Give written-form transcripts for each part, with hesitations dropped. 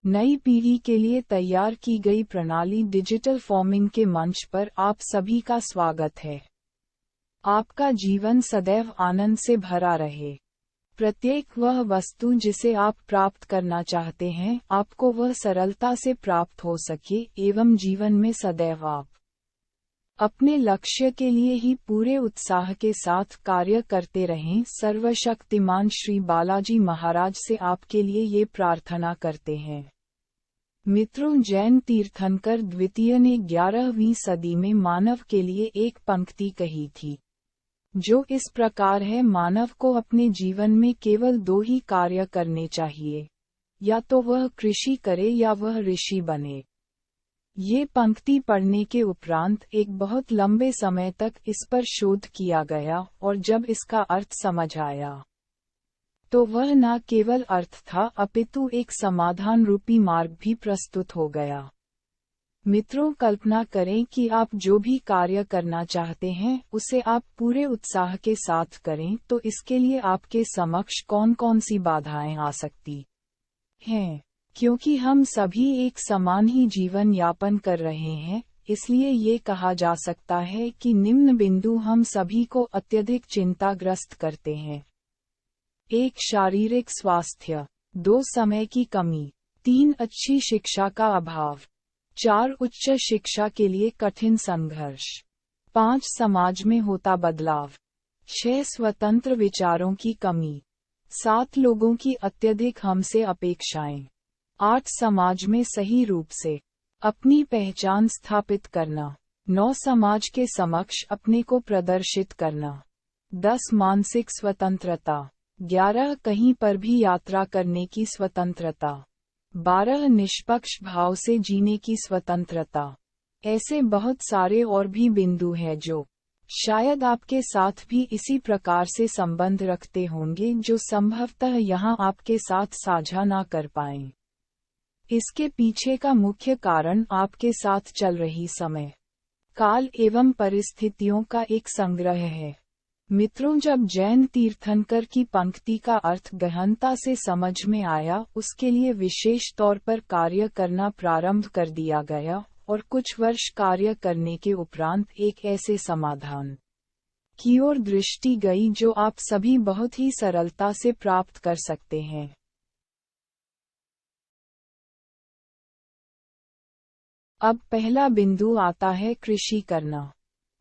नई पीढ़ी के लिए तैयार की गई प्रणाली डिजिटल फार्मिंग के मंच पर आप सभी का स्वागत है। आपका जीवन सदैव आनंद से भरा रहे। प्रत्येक वह वस्तु जिसे आप प्राप्त करना चाहते हैं, आपको वह सरलता से प्राप्त हो सके एवं जीवन में सदैव आप अपने लक्ष्य के लिए ही पूरे उत्साह के साथ कार्य करते रहें। सर्वशक्तिमान श्री बालाजी महाराज से आपके लिए ये प्रार्थना करते हैं। मित्रों, जैन तीर्थंकर द्वितीय ने 11वीं सदी में मानव के लिए एक पंक्ति कही थी, जो इस प्रकार है: मानव को अपने जीवन में केवल 2 ही कार्य करने चाहिए, या तो वह कृषि करे या वह ऋषि बने। ये पंक्ति पढ़ने के उपरांत एक बहुत लंबे समय तक इस पर शोध किया गया, और जब इसका अर्थ समझ आया तो वह न केवल अर्थ था अपितु एक समाधान रूपी मार्ग भी प्रस्तुत हो गया। मित्रों, कल्पना करें कि आप जो भी कार्य करना चाहते हैं उसे आप पूरे उत्साह के साथ करें, तो इसके लिए आपके समक्ष कौन कौन सी बाधाएं आ सकती हैं। क्योंकि हम सभी एक समान ही जीवन यापन कर रहे हैं, इसलिए ये कहा जा सकता है कि निम्न बिंदु हम सभी को अत्यधिक चिंताग्रस्त करते हैं। 1. शारीरिक स्वास्थ्य। 2. समय की कमी। 3. अच्छी शिक्षा का अभाव। 4. उच्च शिक्षा के लिए कठिन संघर्ष। 5. समाज में होता बदलाव। 6. स्वतंत्र विचारों की कमी। 7. लोगों की अत्यधिक हमसे अपेक्षाएं। 8. समाज में सही रूप से अपनी पहचान स्थापित करना। 9. समाज के समक्ष अपने को प्रदर्शित करना। 10. मानसिक स्वतंत्रता। 11. कहीं पर भी यात्रा करने की स्वतंत्रता। 12. निष्पक्ष भाव से जीने की स्वतंत्रता। ऐसे बहुत सारे और भी बिंदु हैं जो शायद आपके साथ भी इसी प्रकार से संबंध रखते होंगे, जो संभवतः यहाँ आपके साथ साझा ना कर पाएं। इसके पीछे का मुख्य कारण आपके साथ चल रही समय, काल एवं परिस्थितियों का एक संग्रह है। मित्रों, जब जैन तीर्थंकर की पंक्ति का अर्थ गहनता से समझ में आया, उसके लिए विशेष तौर पर कार्य करना प्रारंभ कर दिया गया, और कुछ वर्ष कार्य करने के उपरांत एक ऐसे समाधान की ओर दृष्टि गई जो आप सभी बहुत ही सरलता से प्राप्त कर सकते हैं। अब पहला बिंदु आता है कृषि करना।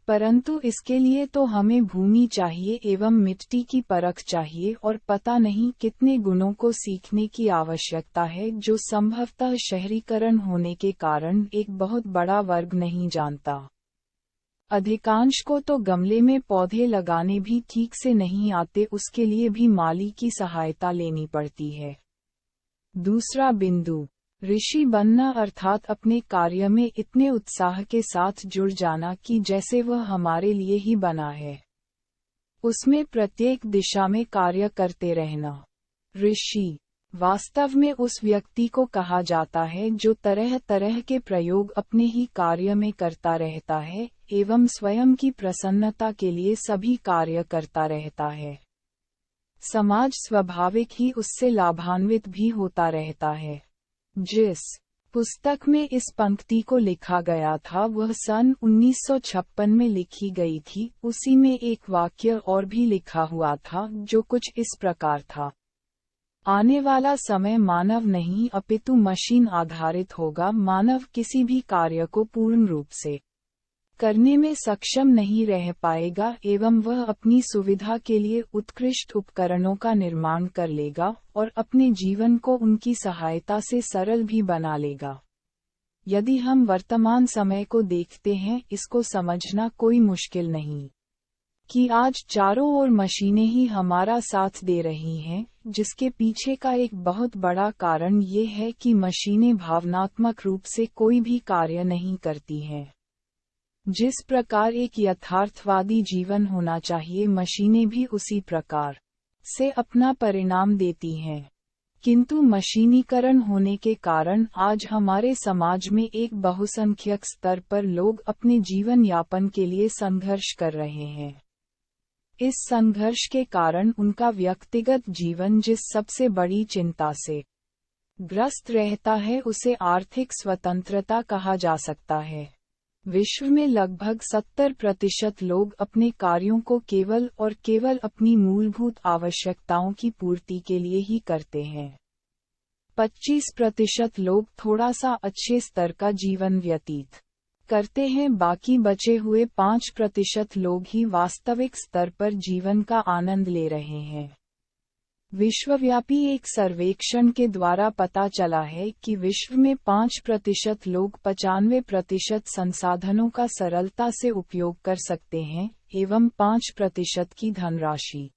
परंतु इसके लिए तो हमें भूमि चाहिए एवं मिट्टी की परख चाहिए, और पता नहीं कितने गुणों को सीखने की आवश्यकता है, जो संभवतः शहरीकरण होने के कारण एक बहुत बड़ा वर्ग नहीं जानता। अधिकांश को तो गमले में पौधे लगाने भी ठीक से नहीं आते, उसके लिए भी माली की सहायता लेनी पड़ती है। दूसरा बिंदु, ऋषि बनना, अर्थात अपने कार्य में इतने उत्साह के साथ जुड़ जाना कि जैसे वह हमारे लिए ही बना है, उसमें प्रत्येक दिशा में कार्य करते रहना। ऋषि वास्तव में उस व्यक्ति को कहा जाता है जो तरह तरह के प्रयोग अपने ही कार्य में करता रहता है एवं स्वयं की प्रसन्नता के लिए सभी कार्य करता रहता है। समाज स्वाभाविक ही उससे लाभान्वित भी होता रहता है। जिस पुस्तक में इस पंक्ति को लिखा गया था वह सन 1956 में लिखी गई थी। उसी में एक वाक्य और भी लिखा हुआ था जो कुछ इस प्रकार था: आने वाला समय मानव नहीं अपितु मशीन आधारित होगा। मानव किसी भी कार्य को पूर्ण रूप से करने में सक्षम नहीं रह पाएगा एवं वह अपनी सुविधा के लिए उत्कृष्ट उपकरणों का निर्माण कर लेगा और अपने जीवन को उनकी सहायता से सरल भी बना लेगा। यदि हम वर्तमान समय को देखते हैं, इसको समझना कोई मुश्किल नहीं कि आज चारों ओर मशीनें ही हमारा साथ दे रही हैं, जिसके पीछे का एक बहुत बड़ा कारण ये है कि मशीनें भावनात्मक रूप से कोई भी कार्य नहीं करती हैं। जिस प्रकार एक यथार्थवादी जीवन होना चाहिए, मशीनें भी उसी प्रकार से अपना परिणाम देती हैं। किंतु मशीनीकरण होने के कारण आज हमारे समाज में एक बहुसंख्यक स्तर पर लोग अपने जीवन यापन के लिए संघर्ष कर रहे हैं। इस संघर्ष के कारण उनका व्यक्तिगत जीवन जिस सबसे बड़ी चिंता से ग्रस्त रहता है उसे आर्थिक स्वतंत्रता कहा जा सकता है। विश्व में लगभग 70% लोग अपने कार्यों को केवल और केवल अपनी मूलभूत आवश्यकताओं की पूर्ति के लिए ही करते हैं। 25% लोग थोड़ा सा अच्छे स्तर का जीवन व्यतीत करते हैं, बाकी बचे हुए 5% लोग ही वास्तविक स्तर पर जीवन का आनंद ले रहे हैं। विश्वव्यापी एक सर्वेक्षण के द्वारा पता चला है कि विश्व में 5% लोग 95% संसाधनों का सरलता से उपयोग कर सकते हैं एवं 5% की धनराशि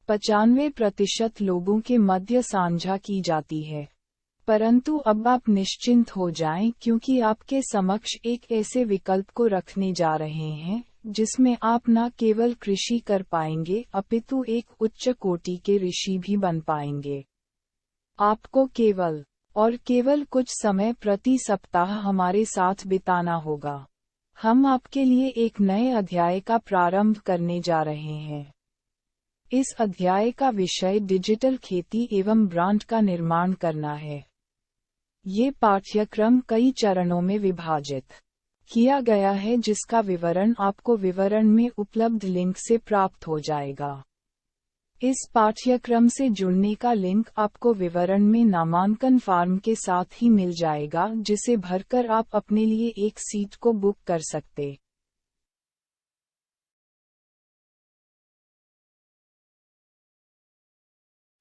95% लोगों के मध्य साझा की जाती है। परंतु अब आप निश्चिंत हो जाएं क्योंकि आपके समक्ष एक ऐसे विकल्प को रखने जा रहे हैं जिसमें आप न केवल कृषि कर पाएंगे अपितु एक उच्च कोटि के ऋषि भी बन पाएंगे। आपको केवल और केवल कुछ समय प्रति सप्ताह हमारे साथ बिताना होगा। हम आपके लिए एक नए अध्याय का प्रारंभ करने जा रहे हैं। इस अध्याय का विषय डिजिटल खेती एवं ब्रांड का निर्माण करना है। ये पाठ्यक्रम कई चरणों में विभाजित किया गया है जिसका विवरण आपको विवरण में उपलब्ध लिंक से प्राप्त हो जाएगा। इस पाठ्यक्रम से जुड़ने का लिंक आपको विवरण में नामांकन फॉर्म के साथ ही मिल जाएगा जिसे भरकर आप अपने लिए एक सीट को बुक कर सकते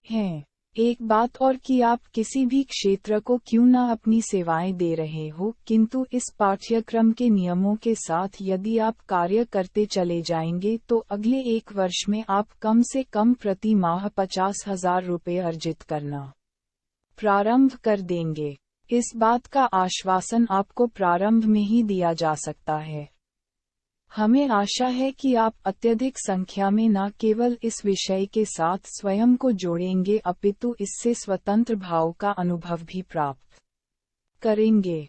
हैं। एक बात और कि आप किसी भी क्षेत्र को क्यों न अपनी सेवाएं दे रहे हो, किंतु इस पाठ्यक्रम के नियमों के साथ यदि आप कार्य करते चले जाएंगे तो अगले 1 वर्ष में आप कम से कम प्रति माह 50,000 रुपये अर्जित करना प्रारंभ कर देंगे। इस बात का आश्वासन आपको प्रारंभ में ही दिया जा सकता है। हमें आशा है कि आप अत्यधिक संख्या में न केवल इस विषय के साथ स्वयं को जोड़ेंगे अपितु इससे स्वतंत्र भाव का अनुभव भी प्राप्त करेंगे।